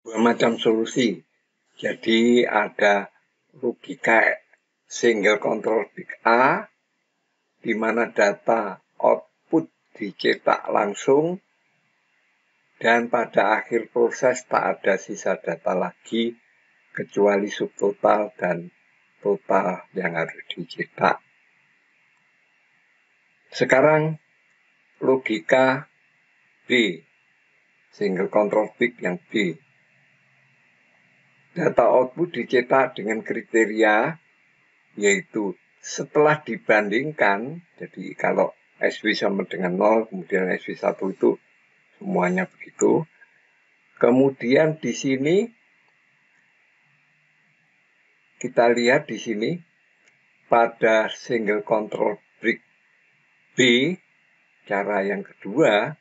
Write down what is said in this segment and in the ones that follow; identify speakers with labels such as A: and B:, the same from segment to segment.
A: dua macam solusi. Jadi ada logika single control big A, di mana data output dicetak langsung, dan pada akhir proses tak ada sisa data lagi, kecuali subtotal dan total yang harus dicetak. Sekarang logika B, single control big yang B. Data output dicetak dengan kriteria, yaitu setelah dibandingkan, jadi kalau SV sama dengan 0, kemudian SV1 itu semuanya begitu. Kemudian di sini, kita lihat di sini, pada single control big B, cara yang kedua,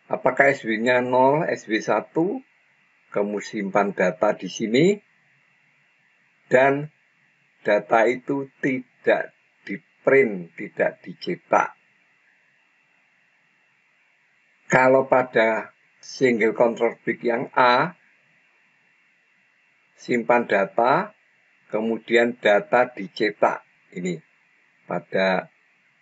A: apakah SV-nya 0, SV1, kamu simpan data di sini, dan data itu tidak di-print, tidak dicetak. Kalau pada single control big yang A, simpan data, kemudian data dicetak. Ini pada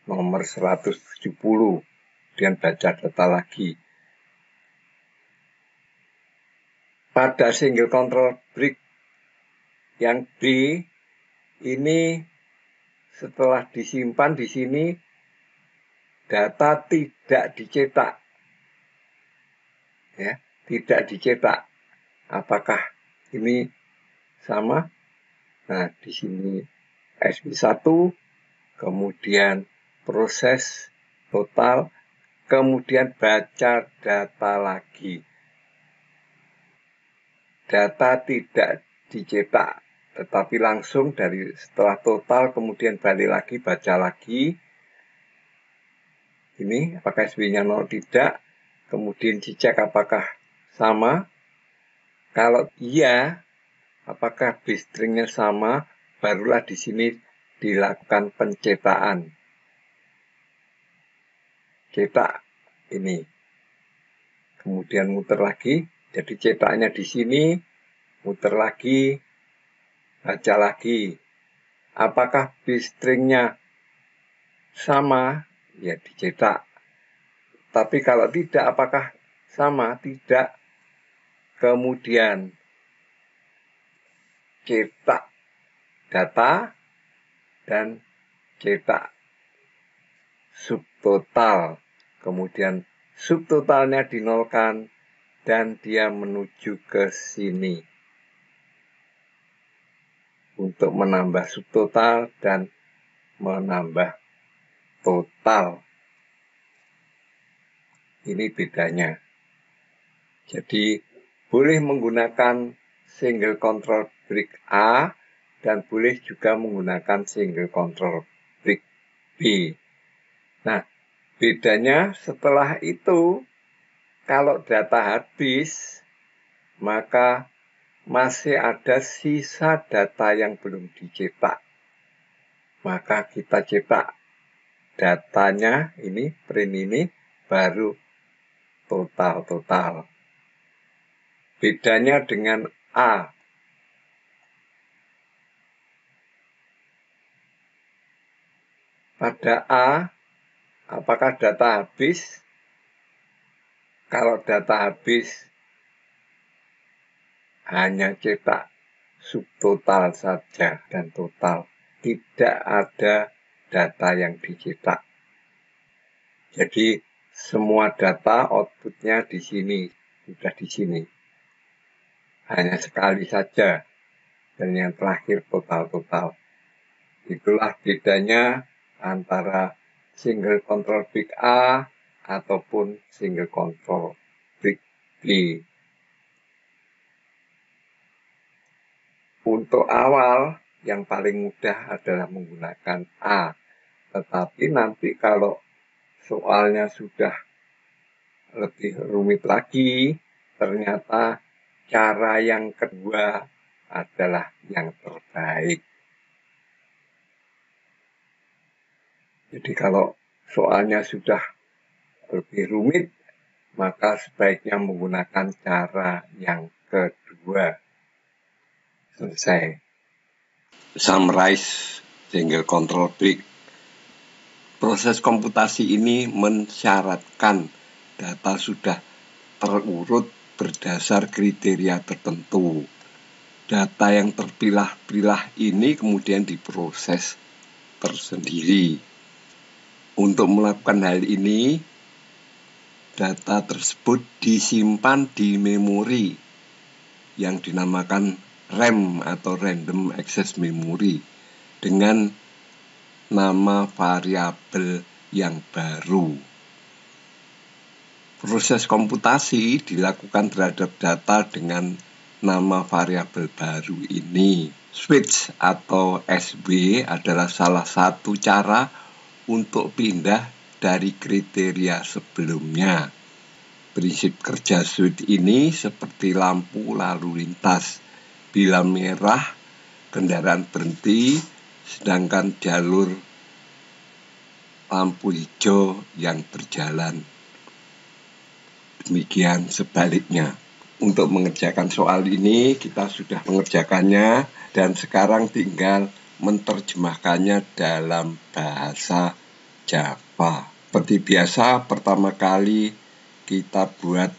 A: nomor 170, kemudian baca data lagi. Pada single control big yang B, ini setelah disimpan di sini, data tidak dicetak. Ya, tidak dicetak. Apakah ini sama? Nah, di sini SV1, kemudian proses total, kemudian baca data lagi. Data tidak dicetak, tetapi langsung dari setelah total, kemudian balik lagi, baca lagi. Ini apakah SV-nya 0 tidak, kemudian dicek apakah sama. Kalau iya, apakah base-stringnya sama, barulah di sini dilakukan pencetakan. Cetak ini. Kemudian muter lagi, jadi cetaknya di sini, muter lagi, baca lagi. Apakah base-stringnya sama? Ya dicetak. Tapi kalau tidak, apakah sama? Tidak. Kemudian cetak data dan cetak subtotal. Kemudian subtotalnya dinolkan dan dia menuju ke sini untuk menambah subtotal dan menambah total. Ini bedanya. Jadi boleh menggunakan single control big A dan boleh juga menggunakan single control big B. Nah, bedanya setelah itu, kalau data habis, maka masih ada sisa data yang belum dicetak. Maka kita cetak datanya, ini, print ini, baru total. Bedanya dengan A. Pada A, apakah data habis? Kalau data habis, hanya cetak subtotal saja dan total. Tidak ada data yang dicetak. Jadi semua data outputnya di sini, sudah di sini. Hanya sekali saja. Dan yang terakhir total. Itulah bedanya antara single control big A ataupun single control big B. Untuk awal, yang paling mudah adalah menggunakan A. Tetapi nanti kalau soalnya sudah lebih rumit lagi, ternyata cara yang kedua adalah yang terbaik. Jadi kalau soalnya sudah lebih rumit, maka sebaiknya menggunakan cara yang kedua. 2. Selesai. Summarize single control brick. Proses komputasi ini mensyaratkan data sudah terurut berdasar kriteria tertentu. Data yang terpilah-pilah ini kemudian diproses tersendiri. Untuk melakukan hal ini, data tersebut disimpan di memori yang dinamakan RAM atau Random Access Memory dengan nama variabel yang baru. Proses komputasi dilakukan terhadap data dengan nama variabel baru ini. Switch atau SW adalah salah satu cara untuk pindah dari kriteria sebelumnya. Prinsip kerja switch ini seperti lampu lalu lintas. Bila merah, kendaraan berhenti, sedangkan jalur lampu hijau yang berjalan. Demikian sebaliknya. Untuk mengerjakan soal ini, kita sudah mengerjakannya dan sekarang tinggal menerjemahkannya dalam bahasa Java. Seperti biasa, pertama kali kita buat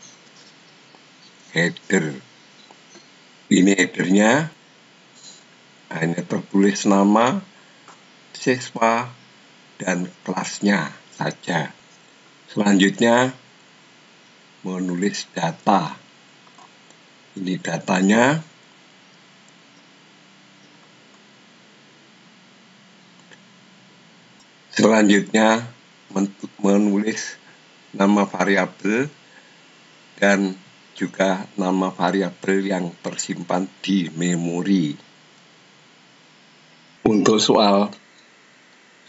A: header. Ini headernya, hanya tertulis nama siswa dan kelasnya saja. Selanjutnya, menulis data. Ini datanya. Selanjutnya, menulis nama variabel dan juga nama variabel yang tersimpan di memori. Untuk soal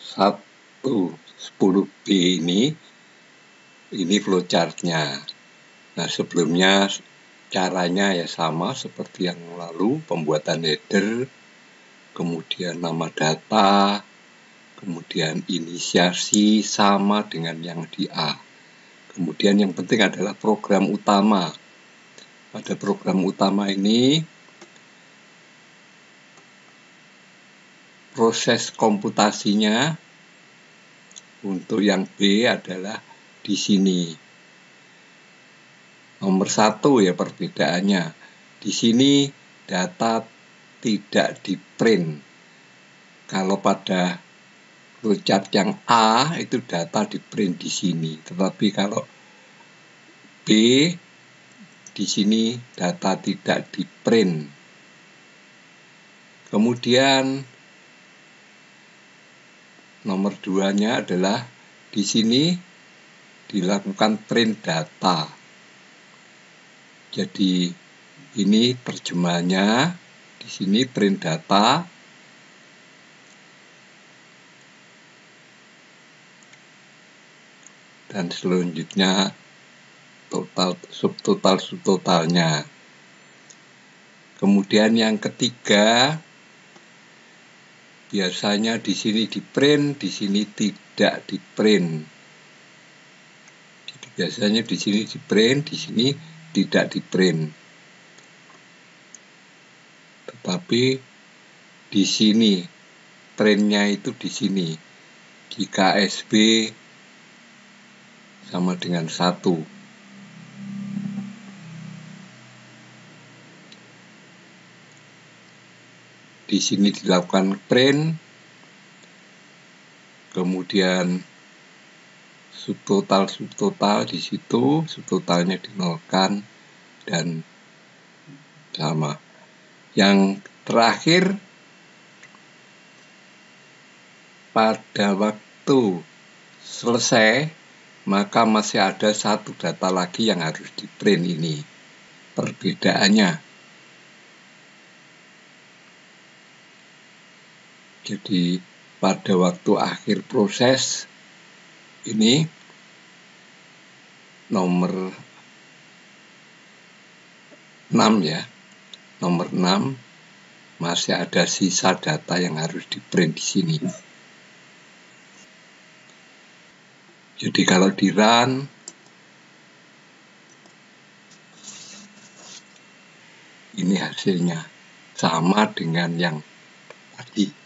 A: 110B ini flowchart-nya. Nah, sebelumnya caranya ya sama seperti yang lalu, pembuatan header, kemudian nama data, kemudian inisiasi sama dengan yang di A. Kemudian yang penting adalah program utama. Pada program utama ini, proses komputasinya untuk yang B adalah di sini. Nomor 1 ya perbedaannya. Di sini data tidak di print. Kalau pada flowchart yang A itu data di print di sini. Tetapi kalau B di sini data tidak di print. Kemudian nomor 2-nya adalah di sini dilakukan print data. Jadi ini terjemahnya, di sini print data, dan selanjutnya subtotalnya. Kemudian yang ketiga, biasanya di sini di print, di sini tidak di print. Jadi biasanya di sini di print, di sini tidak di print. Tetapi di sini printnya itu di sini. Jika SB sama dengan 1. Di sini dilakukan print, kemudian subtotal di situ, subtotalnya dinolkan dan sama. Yang terakhir, pada waktu selesai, maka masih ada satu data lagi yang harus di print ini. Perbedaannya. Jadi pada waktu akhir proses ini nomor 6 ya. Nomor 6 masih ada sisa data yang harus di print di sini. Jadi kalau di run ini hasilnya sama dengan yang tadi.